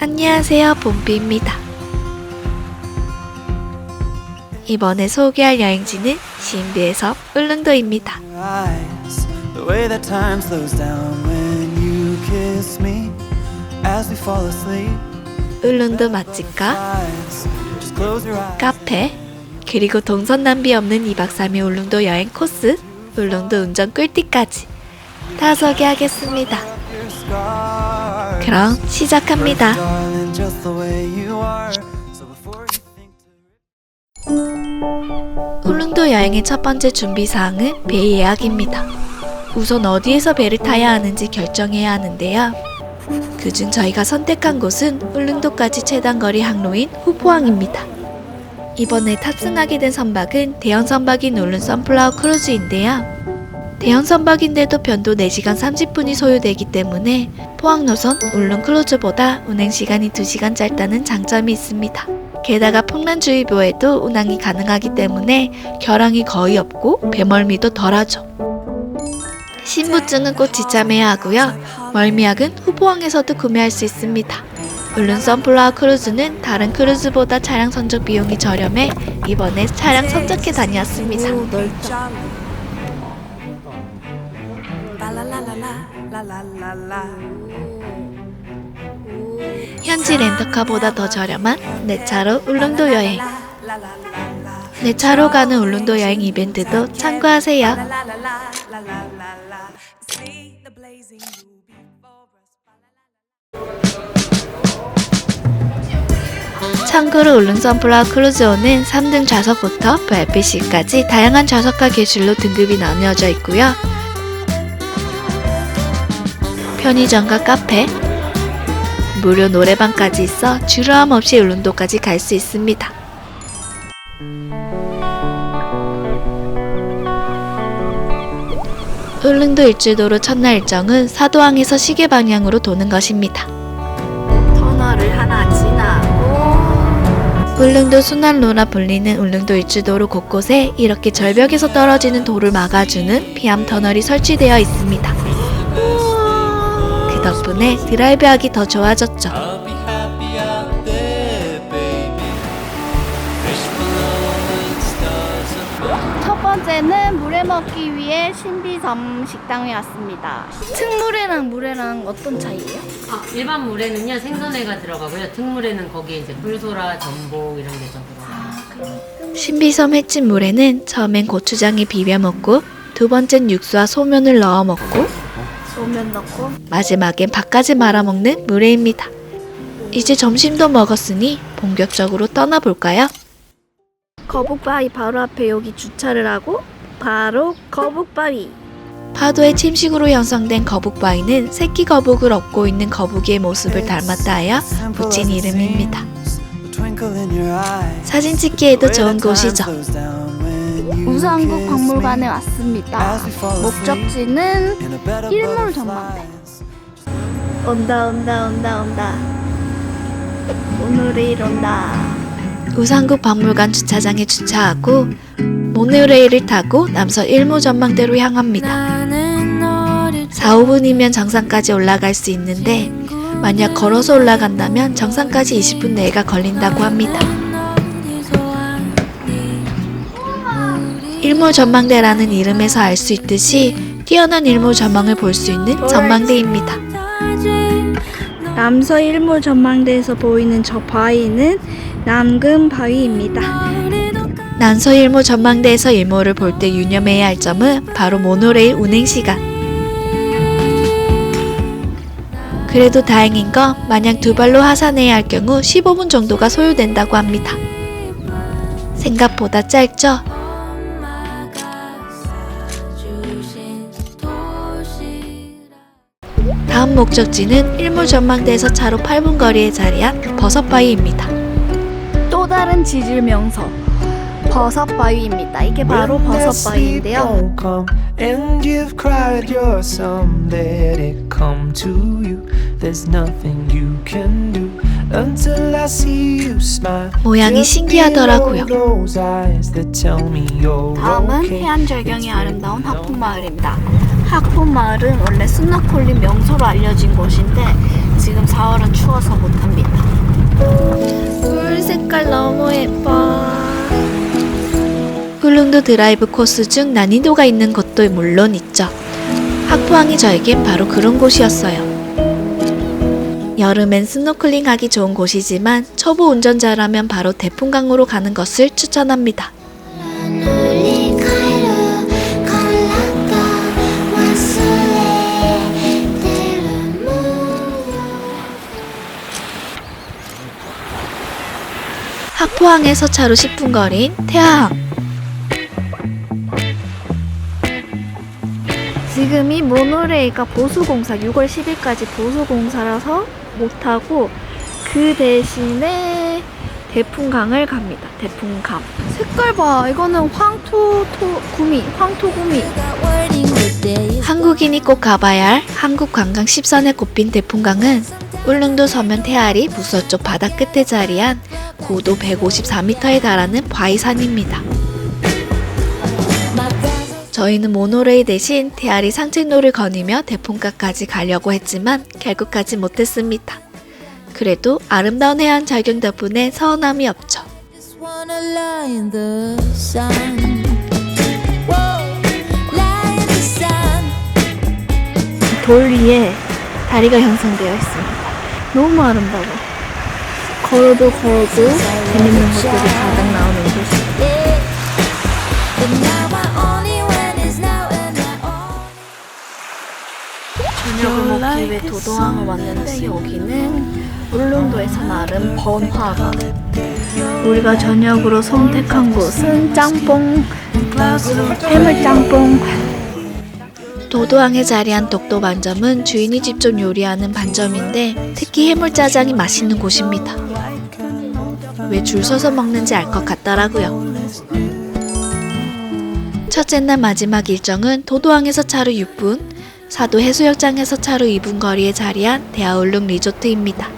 안녕하세요, 봄비입니다. 이번에 소개할 여행지는 신비의 섭 울릉도입니다. 울릉도 맛집과 카페, 그리고 동선 낭비 없는 2박 3일 울릉도 여행 코스, 울릉도 운전 꿀팁까지 다 소개하겠습니다. 그럼 시작합니다. 울릉도 여행의 첫 번째 준비사항은 배 예약입니다. 우선 어디에서 배를 타야 하는지 결정해야 하는데요. 그중 저희가 선택한 곳은 울릉도까지 최단거리 항로인 후포항입니다. 이번에 탑승하게 된 선박은 대형 선박인 울릉 선플라워 크루즈인데요. 대형 선박인데도 편도 4시간 30분이 소요되기 때문에 포항 노선 울릉 크루즈보다 운행시간이 2시간 짧다는 장점이 있습니다. 게다가 풍란주의보에도 운항이 가능하기 때문에 결항이 거의 없고 배멀미도 덜하죠. 신분증은 꼭 지참해야 하고요. 멀미약은 후포항에서도 구매할 수 있습니다. 울릉 선플라워 크루즈는 다른 크루즈보다 차량 선적 비용이 저렴해 이번에 차량 선적해 다녔습니다. 현지 렌터카보다 더 저렴한 내 차로 울릉도 여행. 내 차로 가는 울릉도 여행 이벤트도 참고하세요. 참고로 울릉 선플라워 크루즈호는 3등 좌석부터 VIPC까지 다양한 좌석과 계실로 등급이 나뉘어져 있고요. 편의점과 카페, 무료 노래방까지 있어 주저함 없이 울릉도까지 갈 수 있습니다. 울릉도 일주도로 첫날 일정은 사도항에서 시계 방향으로 도는 것입니다. 터널을 하나 지나고 울릉도 순환로라 불리는 울릉도 일주도로 곳곳에 이렇게 절벽에서 떨어지는 돌을 막아주는 피암 터널이 설치되어 있습니다. 그 덕분에 드라이브하기 더 좋아졌죠. 첫 번째는 물회 먹기 위해 신비섭 식당에 왔습니다. 특물회랑 물회랑 어떤 차이예요? 일반 물에는요 생선회가 들어가고요. 특물에는 거기에 이제 굴소라, 전복 이런 게 좀 들어가요. 신비섬 횟집 물회는 처음엔 고추장에 비벼 먹고 두 번째는 육수와 소면을 넣어 먹고 소면 넣고 마지막엔 밥까지 말아 먹는 물회입니다. 이제 점심도 먹었으니 본격적으로 떠나볼까요? 거북바위 바로 앞에 여기 주차를 하고 바로 거북바위. 파도의 침식으로 형성된 거북바위는 새끼 거북을 업고 있는 거북이의 모습을 닮았다 하여 붙인 이름입니다. 사진 찍기에도 좋은 곳이죠. 우상국 박물관에 왔습니다. 목적지는 일몰 전망대. 온다. 오늘이 온다. 우상국 박물관 주차장에 주차하고 모노레일을 타고 남서 일몰 전망대로 향합니다. 4, 5분이면 정상까지 올라갈 수 있는데 만약 걸어서 올라간다면 정상까지 20분 내가 걸린다고 합니다. 일몰 전망대라는 이름에서 알 수 있듯이 뛰어난 일몰 전망을 볼 수 있는 전망대입니다. 남서 일몰 전망대에서 보이는 저 바위는 남금바위입니다. 남서 일몰 전망대에서 일몰을 볼 때 유념해야 할 점은 바로 모노레일 운행 시간. 그래도 다행인 건 만약 두 발로 하산해야 할 경우 15분 정도가 소요된다고 합니다. 생각보다 짧죠? 다음 목적지는 일몰 전망대에서 차로 8분 거리에 자리한 버섯바위입니다. 또 다른 지질 명소 버섯바위입니다. 이게 바로 버섯바위인데요. 모양이 신기하더라고요. 다음은 해안절경이 아름다운 하품마을입니다. 하품마을은 원래 스노클링 명소로 알려진 곳인데 지금 4월은 추워서 못합니다. 울릉도 드라이브 코스 중 난이도가 있는 곳도 물론 있죠. 학포항이 저에겐 바로 그런 곳이었어요. 여름엔 스노클링 하기 좋은 곳이지만 초보 운전자라면 바로 대풍강으로 가는 것을 추천합니다. 학포항에서 차로 10분 거리인 태화항. 지금이 모노레일가 보수공사 6월 10일까지 보수공사라서 못하고 그 대신에 대풍강을 갑니다. 대풍강. 색깔 봐. 이거는 황토구미. 한국인이 꼭 가봐야 할 한국 관광 10선에 꼽힌 대풍강은 울릉도 서면 태아리 북서쪽 바다 끝에 자리한 고도 154m에 달하는 바위산입니다. 저희는 모노레일 대신 태아리 산책로를 거니며 대풍강까지 가려고 했지만 결국 가지 못했습니다. 그래도 아름다운 해안 절경 덕분에 서운함이 없죠. 돌 위에 다리가 형성되어 있습니다. 너무 아름다워. 걸어도 재밌는 것들이 가득 나오는 곳이. 저녁을 먹기 위해 도도항을 왔는데 여기는 울릉도에서 나름 번화가. 우리가 저녁으로 선택한 곳은 짬뽕, 해물짬뽕. 도도항에 자리한 독도반점은 주인이 직접 요리하는 반점인데 특히 해물짜장이 맛있는 곳입니다. 왜 줄 서서 먹는지 알 것 같더라고요. 첫째 날 마지막 일정은 도도항에서 차로 6분, 사도 해수욕장에서 차로 2분 거리에 자리한 대하울릉 리조트입니다.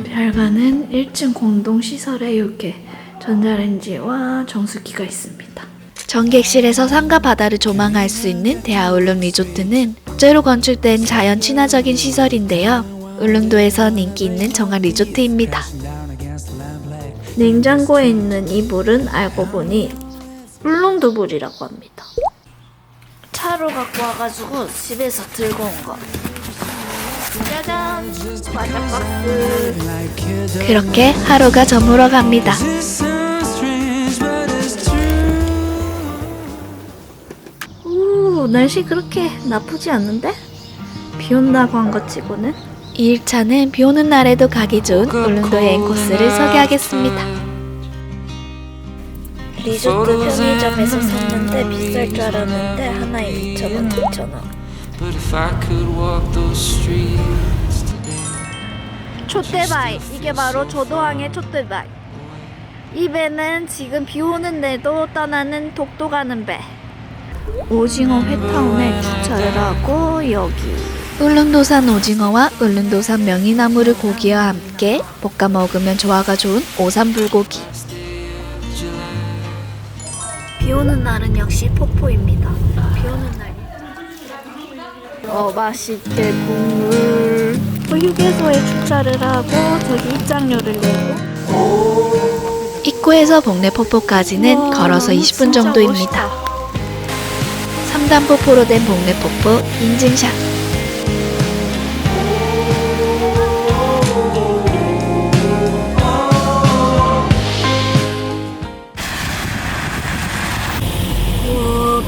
별관은 1층 공동시설에 이렇게 전자레인지와 정수기가 있습니다. 전객실에서 산과 바다를 조망할 수 있는 대하울릉 리조트는 국제로 건축된 자연 친화적인 시설인데요. 울릉도에선 인기 있는 정화 리조트입니다. 냉장고에 있는 이 물은 알고 보니 울릉도 물이라고 합니다. 차로 갖고 와가지고 집에서 들고 온 거. 짜잔! 와사박스. 그렇게 하루가 저물어 갑니다. 오, 날씨 그렇게 나쁘지 않는데? 비 온다고 한 것 치고는? 2일차는 비 오는 날에도 가기 좋은 울릉도 여행 코스를 소개하겠습니다. 리조트 편의점에서 샀는데 비쌀 줄 알았는데 하나에 2,000원, 2,000원. 촛대바위, 이게 바로 조도항의 촛대바위. 이 배는 지금 비 오는데도 떠나는 독도 가는 배. 오징어 회타운에 주차를 하고 여기 울릉도산 오징어와 울릉도산 명이나물을 고기와 함께 볶아 먹으면 조화가 좋은 오삼불고기. 비 오는 날은 역시 폭포입니다. 비 오는 날. 맛있게 국물. 휴게소에 주차를 하고 저기 입장료를 내고. 입구에서 복례폭포까지는 걸어서 20분 정도입니다. 3단 폭포로 된 복례폭포 인증샷.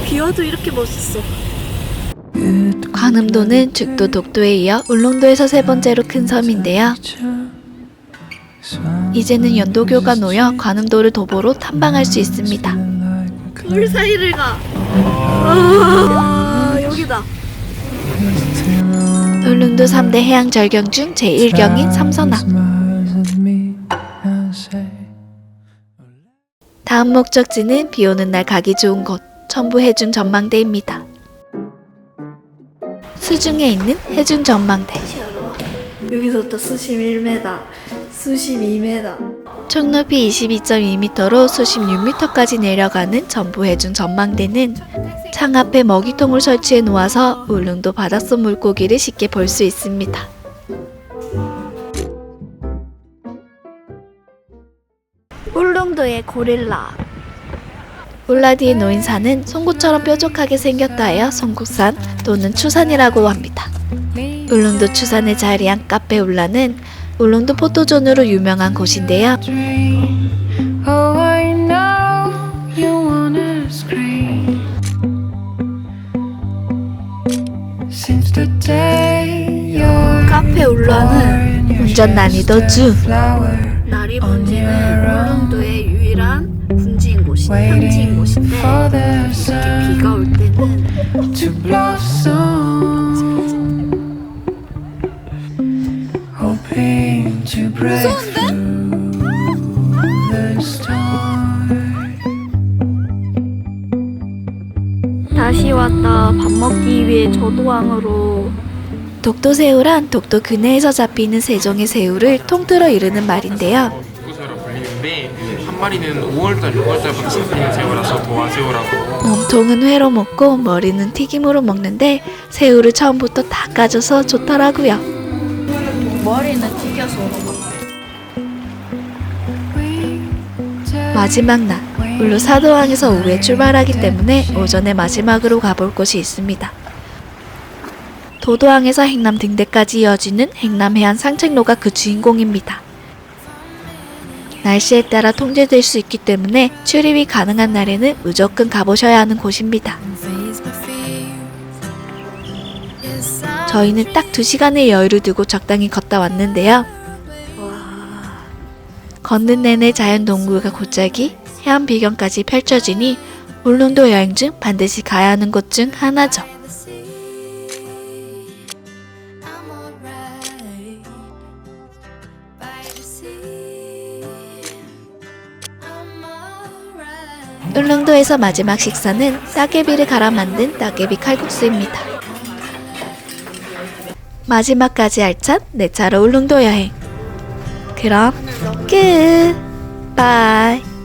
비와도 이렇게 멋있어. 관음도는 죽도 독도에 이어 울릉도에서 세 번째로 큰 섬인데요. 이제는 연도교가 놓여 관음도를 도보로 탐방할 수 있습니다. 돌 사이를 가. 여기다. 울릉도 3대 해양 절경 중 제1경인 삼선항. 다음 목적지는 비 오는 날 가기 좋은 곳, 첨부 해중 전망대입니다. 수중에 있는 해중 전망대. 여기서부터 수심 1m, 수심 2m. 총 높이 22.2m로 수심 6m까지 내려가는 전부 해중 전망대는 창 앞에 먹이통을 설치해 놓아서 울릉도 바닷속 물고기를 쉽게 볼 수 있습니다. 울릉도 울릉도의 고릴라. 울라디의 노인산은 송곳처럼 뾰족하게 생겼다 하여 송곳산 또는 추산이라고 합니다. 울릉도 추산에 자리한 카페 울라는 울릉도 포토존으로 유명한 곳인데요. Oh, I know you wanna scream. Since the day you're 카페 울라는 운전 난이도 주. 나리 분지는 울릉도의 유일한 분지인 곳이 현지인 곳인데 for the 이렇게 sun 비가 올 때는 to blossom, hoping to break through the storm. 다시 왔다 밥 먹기 위해 저도항으로. 독도새우란 독도 근해에서 잡히는 세종의 새우를 통틀어 이르는 말인데요. 독도새우라 불리는데 한 마리는 5월달, 6월달부터 잡히는 새우라서 도화새우라고. 몸통은 회로 먹고 머리는 튀김으로 먹는데 새우를 처음부터 다 까져서 좋더라고요. 머리는 튀겨서 먹어. 마지막 날 울루 사도항에서 오후에 출발하기 때문에 오전에 마지막으로 가볼 곳이 있습니다. 도도항에서 행남 등대까지 이어지는 행남해안 상책로가 그 주인공입니다. 날씨에 따라 통제될 수 있기 때문에 출입이 가능한 날에는 무조건 가보셔야 하는 곳입니다. 저희는 딱 2시간의 여유를 두고 적당히 걷다 왔는데요. 걷는 내내 자연 동굴과 골짜기, 해안 비경까지 펼쳐지니 울릉도 여행 중 반드시 가야 하는 곳 중 하나죠. 울릉도에서 마지막 식사는 따개비를 갈아 만든 따개비 칼국수입니다. 마지막까지 알찬 내 차로 울릉도 여행. 그럼 끝! 바이!